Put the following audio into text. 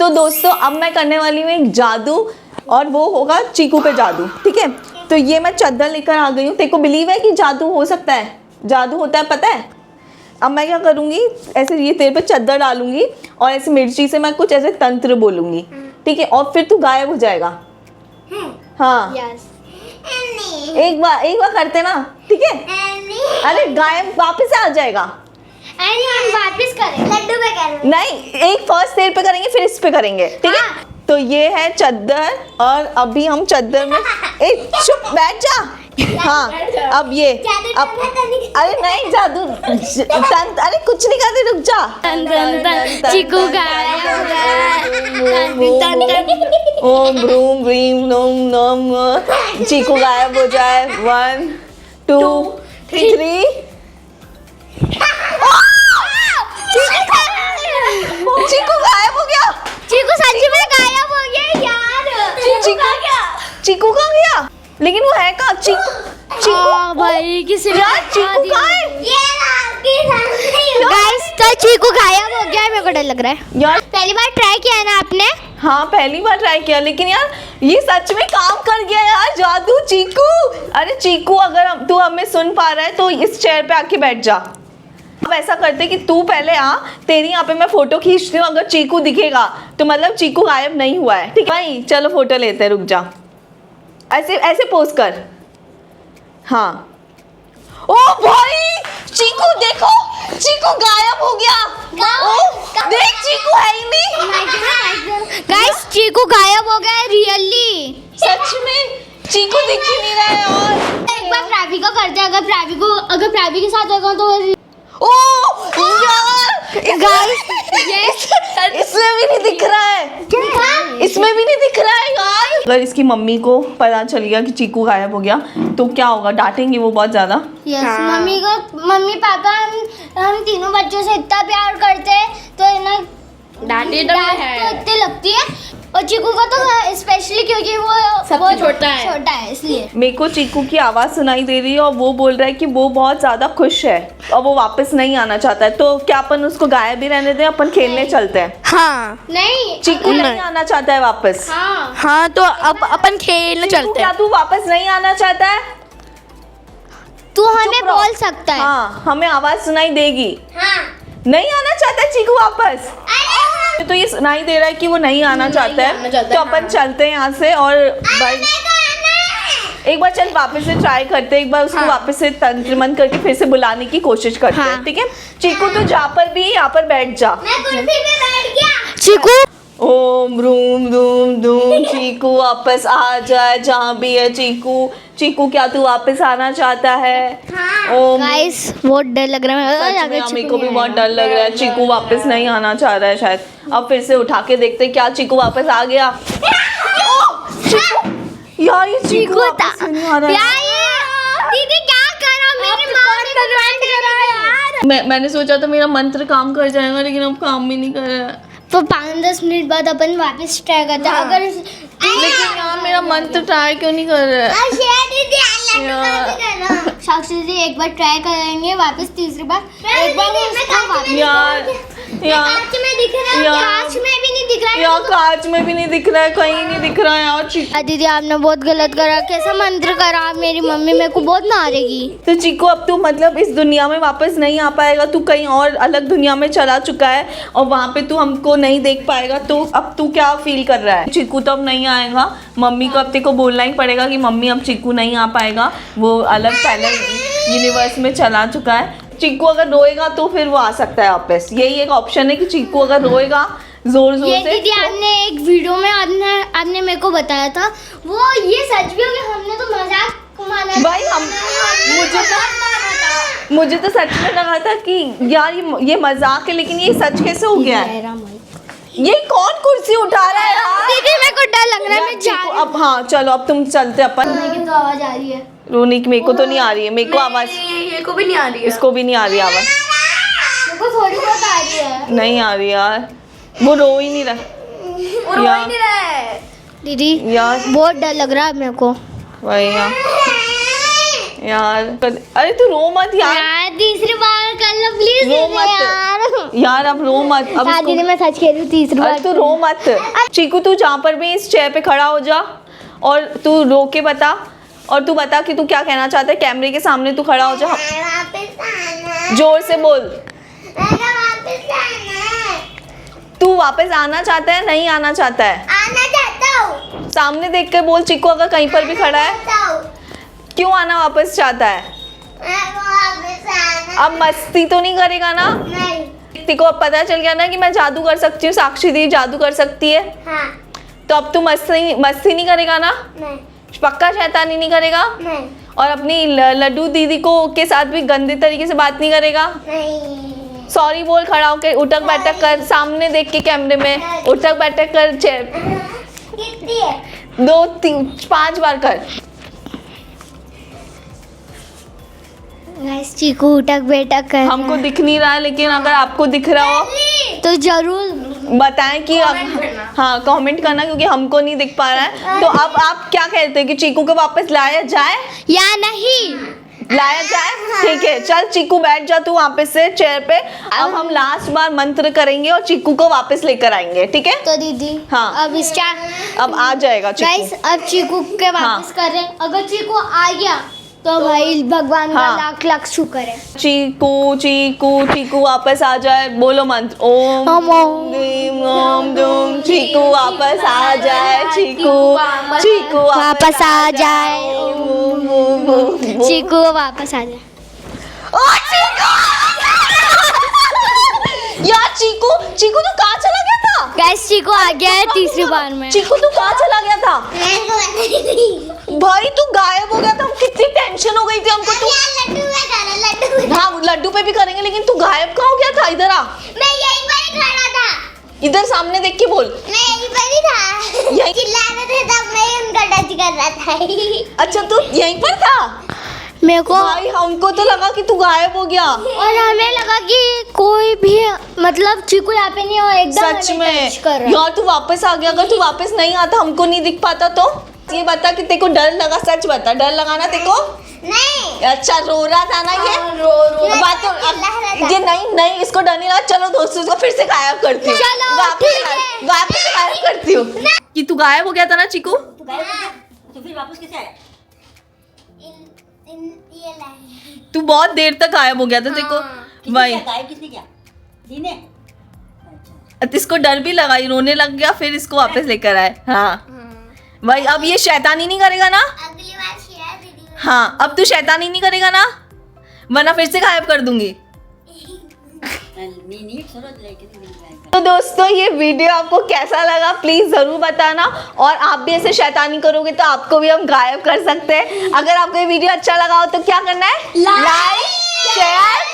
दोस्तों अब मैं करने वाली हूँ एक जादू और वो होगा चीकू पे जादू। ठीक है, तो ये मैं चादर लेकर आ गई हूँ। तेरे को बिलीव है कि जादू हो सकता है? जादू होता है, पता है? अब मैं क्या करूँगी, ऐसे ये तेरे पे चादर डालूंगी और ऐसे मिर्ची से मैं कुछ ऐसे तंत्र बोलूँगी, ठीक है, और फिर तू गायब हो जाएगा। हाँ एक बार करते ना, ठीक है? अरे गायब वापस आ जाएगा। वापस करें लड्डू पे करें। नहीं, एक फर्स्ट तेरे पे करेंगे फिर इस पे करेंगे, ठीक है? तो ये है चादर और अभी हम चादर में चुप बैठ जा। हाँ अब ये अब अरे नहीं जादू अरे कुछ नहीं करते, रुक जा। चीकू ओम ब्रूम ब्रीम नोम नोम, चीकू गायब हो जाए। 1 2 3। चीकू गायब हो गया। चीकू सच में गायब हो गया यार। चीकू कहाँ गया? लेकिन वो है कहाँ? चीकू भाई किसी ने यार चीकू कहाँ है? गाइस तो चीकू गायब हो गया है, मेरे को डर लग रहा है यार। पहली बार ट्राई किया है ना आपने? हाँ पहली बार ट्राई किया, लेकिन यार ये सच में काम कर गया यार जादू। चीकू, अरे चीकू अगर तू हमें सुन पा रहा है तो इस चेयर पे आके बैठ जा। अब ऐसा करते कि तू पहले आ, तेरी यहाँ पे मैं फोटो खींचती हूँ। अगर चीकू दिखेगा तो मतलब चीकू गायब नहीं हुआ है, ठीक है भाई? चलो फोटो लेते हैं, रुक जा। ऐसे ऐसे पोज कर। हाँ ओ भाई चीकू देखो, चीकू गायब हो गया। ओ देख चीकू है ही नहीं। गाइस चीकू गायब हो गया है रियली। सच में चीकू दिख ही नहीं रहा है। और एक बार प्रावी को करते हैं, अगर प्रावी के साथ होगा तो ओ यार गाइस इसमें भी नहीं दिख रहा है, इसमें भी नहीं दिख रहा है यार। अगर इसकी मम्मी को पता चल गया कि चीकू गायब हो गया तो क्या होगा? डांटेंगे वो बहुत ज्यादा। मम्मी पापा हम तीनों बच्चों से इतना प्यार करते हैं तो इन्हें डांट तो इतनी लगती है। और चीकू को तो स्पेशली क्योंकि वो सबसे छोटा है इसलिए। मेरे को चीकू की आवाज़ सुनाई दे रही है और वो बोल रहा है कि वो बहुत ज़्यादा खुश है और वो वापस नहीं आना चाहता है। तो क्या अपन उसको गायब ही रहने दें, अपन खेलने चलते हैं? हाँ नहीं चीकू नहीं आना चाहता है वापस। हाँ तो अब अपन खेलने चलते हैं। क्या तू वापस नहीं आना चाहता है? तू हमें बोल सकता है। हाँ हमें आवाज़ सुनाई देगी। नहीं आना चाहता है चीकू वापस? तो ये सुनाई दे रहा है कि वो नहीं आना चाहता है, तो अपन चलते हैं यहाँ से। और भाई एक बार चल वापस से ट्राई करते हैं, एक बार उसको वापस से तंत्र मंत्र करके फिर से बुलाने की कोशिश करते हैं, ठीक है? चीकू तो जहाँ पर भी यहाँ पर बैठ जा। मैं कुर्सी पे बैठ गया। चीकू ओम रूम धूम धूम, चीकू वापस आ जाए जहाँ भी है चीकू। चीकू क्या तू वापस आना चाहता है? ओम गाइस बहुत डर लग रहा है। सच में मेरे को भी बहुत डर लग रहा है। चीकू वापस नहीं आना चाह रहा है शायद। अब फिर से उठा के देखते हैं क्या चीकू वापस आ गया। चीकू यार ये चीकू वापस नहीं आ रहा है। दीदी क्या करा? मेरी माँ मैंने सोचा था मेरा मंत्र काम कर जाएगा, लेकिन अब काम भी नहीं कर रहा है। तो 5-10 मिनट बाद अपन वापस ट्राई करते हैं। अगर लेकिन यार मेरा मंत्र ट्राई क्यों नहीं कर रहा है? साक्षी दीदी एक बार ट्राई करेंगे वापस, तीसरी बार एक बार यार कांच में दिख रहा है, कांच में भी नहीं दिख रहा है। यार कांच में भी नहीं दिख रहा है, कहीं नहीं दिख रहा है यार। दीदी आपने बहुत गलत करा। कैसा मंत्र करा? मेरी मम्मी मेरे को बहुत मारेगी। तो चीकू अब तू मतलब इस दुनिया में वापस नहीं आ पाएगा, तू कहीं और अलग दुनिया में चला चुका है और वहाँ पे तू हमको नहीं देख पाएगा। तो अब तू क्या फील कर रहा है? चीकू तो अब नहीं आएगा, मम्मी को अब तेरे को बोलना ही पड़ेगा कि मम्मी अब चीकू नहीं आ पाएगा, वो अलग पहले यूनिवर्स में चला चुका है। चीकू अगर रोएगा तो फिर वो आ सकता है वापस। यही एक ऑप्शन है कि चीकू अगर रोएगा जोर जोर से। दीदी आपने एक वीडियो में आपने मेरे को बताया था, वो ये सच भी हो गया? हमने तो मजाक माना भाई मुझे तो सच में लगा था कि यार ये मजाक है, लेकिन ये सच कैसे हो गया है? ये कौन कुर्सी उठा रहा है यार? दीदी मेरे को डर लग रहा है। मैं जा रही हूं। अब हाँ चलो अब तुम चलते अपन। लेकिन तो आवाज आ रही है। रोनिक मेरे को तो नहीं आ रही है, मेरे को आवाज ये को भी नहीं आ रही है। इसको भी नहीं आ रही आवाज। मेरे को थोड़ी बहुत आ रही है। नहीं आ रही यार, वो रो ही नहीं रहा यार। दीदी यार बहुत डर लग रहा है मेरे को। वही यार यार अरे तू रो मत यार, यार तीसरी बार कर लो प्लीज रो मत यार। यार, अब रो मत अब दादी ने इसको, मैं सच कह रही हूँ तीसरी अरे बार। तू रो मत। चीकू तू जहाँ पर भी इस चेयर पे खड़ा हो जा और तू रो के बता, और तू बता कि तू क्या कहना चाहता है। कैमरे के सामने तू खड़ा हो जा, जोर से बोल। तू वापस आना चाहता है नहीं आना चाहता है? आना चाहता हूँ। सामने देख कर बोल चीकू, अगर कहीं पर भी खड़ा है। क्यों आना वापस चाहता है? अब मस्ती तो नहीं करेगा ना? तेरे को अब पता चल गया ना कि मैं जादू कर सकती हूँ, साक्षी दी जादू कर सकती है। हाँ। तो अब तू मस्ती नहीं करेगा ना? नहीं। पक्का शैतानी नहीं करेगा? नहीं। और अपनी लड्डू दीदी को के साथ भी गंदे तरीके से बात नहीं करेगा? नहीं। सॉरी बोल, खड़ा होकर उठक बैठक कर, सामने देख के कैमरे में उठक बैठक कर। कितनी है? 2 3 5 बार कर। गाइस चीकू उठक बैठक कर रहा हमको है। दिख नहीं रहा है, लेकिन अगर आपको दिख रहा हो तो जरूर बताएं कि हाँ कमेंट करना, क्योंकि हमको नहीं दिख पा रहा है। तो अब आप क्या कहते हैं कि चीकू को वापस लाया जाए? या नहीं? लाया जाए, ठीक है। चल चीकू बैठ जा तू वहाँ पे से चेयर पे। अब हम लास्ट बार मंत्र करेंगे और चीकू को वापस लेकर आएंगे, ठीक है? तो दीदी हाँ। अब इसका अब आ जाएगा गाइस, चीकू। अब चीकू के वापस कर रहे हैं। अगर चीकू आ गया तो भाई भगवान का हाँ। लाख लाख शुक्र है। चीकू चीकू चीकू वापस आ जाए, बोलो मंत्र। ओम ओम दीम ओम दूम। चीकू वापस आ जाए, चीकू चीकू वापस आ जाए। ओम, ओम, ओम। चीकू वापस आ जाए। ओ चीकू! यार चीकू चीकू तू कहाँ चला गया था? गाइस चीकू आ गया है तीसरी बार में। चीकू तू कहाँ चला गया था? भाई तू गायब हो गया था, कितनी टेंशन हो गई थी हमको। तू हाँ लड्डू पे भी करेंगे, लेकिन तू गायब कहाँ हो गया था? इधर आ, मैं यहीं पर ही खड़ा था। इधर सामने देख के बोल। मैं यहीं पर ही था। यहीं- चिल्ला रहे थे तब मैं उनका टच कर रहा था। अच्छा तू यहीं पर था? मेरे को भाई हमको तो लगा कि तू गायब हो गया। और हमें लगा कि कोई भी मतलब चीकू यहाँ पे नहीं हो, एकदम सच हमें में टच कर रहा। यार तू वापस आ गया। अगर तू वापस नहीं आता, हमको नहीं दिख पाता तो ये बता कि तेरे को डर लगा? सच बता, डर लगा ना तेरे को? नहीं। अच्छा रो रहा था ना ये? बात तो ये नहीं इसको डर नहीं लगा। चलो दोस्तों, इसको फिर से गायब करती हूँ। चलो, ठीक है। वापस गायब करती हूँ। कि तू गायब हो गया था ना चीकू? तो फिर वापस कैसे आया? ये लाइन। तू बहुत देर तक गायब हो गया था। तेरे को भाई गायब किसने किया? दी ने? इसको डर भी लगा, ये रोने लग गया, फिर इसको वापस लेकर आए। हाँ भाई, अब ये शैतानी नहीं करेगा ना? अगली बार शेयर दीदी। हाँ अब तू शैतानी नहीं करेगा ना, वरना फिर से गायब कर दूंगी। नहीं छोड़ो, लेकिन तो दोस्तों ये वीडियो आपको कैसा लगा प्लीज जरूर बताना, और आप भी ऐसे शैतानी करोगे तो आपको भी हम गायब कर सकते हैं। अगर आपको ये वीडियो अच्छा लगा हो तो क्या करना है? Like share